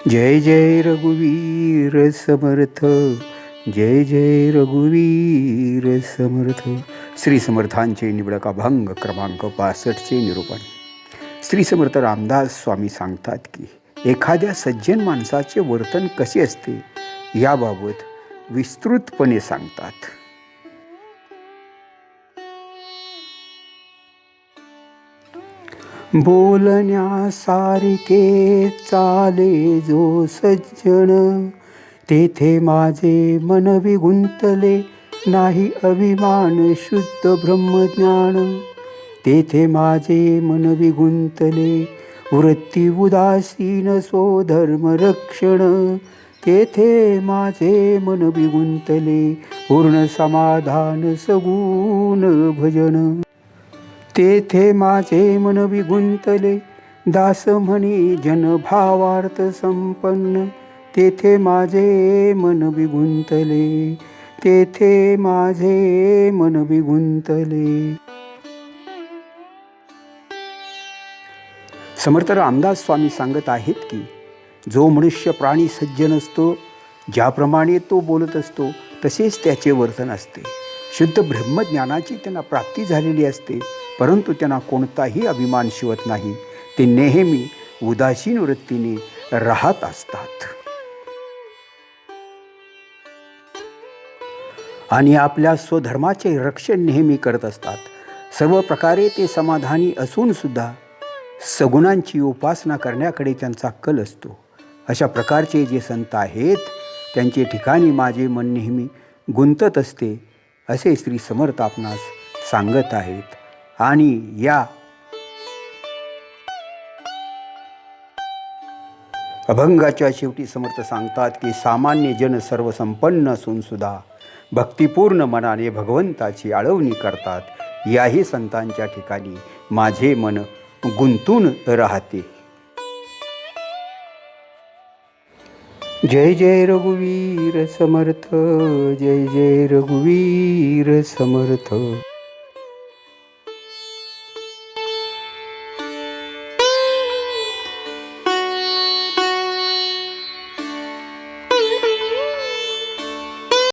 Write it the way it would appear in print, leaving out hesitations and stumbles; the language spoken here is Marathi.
जय जय रघुवीर समर्थ, जय जय रघुवीर समर्थ. श्री समर्थांचे निवडक अभंग क्रमांक 65चे निरूपण. श्री समर्थ रामदास स्वामी सांगतात की एखाद्या सज्जन माणसाचे वर्तन कसे असते याबाबत विस्तृतपणे सांगतात. बोलण्यासारखे चाले जो सज्जन, तेथे माझे मन विगुंतले नाही अभिमान शुद्ध ब्रह्मज्ञान. तेथे माझे मन विगुंतले वृत्ती उदासीन स्वधर्म रक्षण. तेथे माझे मन विगुंतले पूर्ण समाधान सगुण भजन. तेथे माझे मन विगुंतले दास म्हणी जन भावार्थ संपन्न. तेथे माझे मन विगुंतले, तेथे माझे मन विगुंतले. समर्थ रामदास स्वामी सांगत आहेत की जो मनुष्य प्राणी सज्जन असतो, ज्याप्रमाणे तो बोलत असतो तसेच त्याचे वर्तन असते. शुद्ध ब्रह्मज्ञानाची त्यांना प्राप्ती झालेली असते, परंतु त्यांना कोणताही अभिमान शिवत नाही. ते नेहमी उदासीन वृत्तीने राहत असतात आणि आपल्या स्वधर्माचे रक्षण नेहमी करत असतात. सर्व प्रकारे ते समाधानी असून सुद्धा सगुणांची उपासना करण्याकडे त्यांचा कल असतो. अशा प्रकारचे जे संत आहेत त्यांचे ठिकाणी माझे मन नेहमी गुंतत असते, असे श्री समर्थ आपणास सांगत आहेत. आणि या अभंगाच्या शेवटी समर्थ सांगतात की सामान्य जन सर्व संपन्न असून सुद्धा भक्तिपूर्ण मनाने भगवंताची आळवणी करतात. याही संतांच्या ठिकाणी माझे मन गुंतून राहते. जय जय रघुवीर समर्थ, जय जय रघुवीर समर्थ.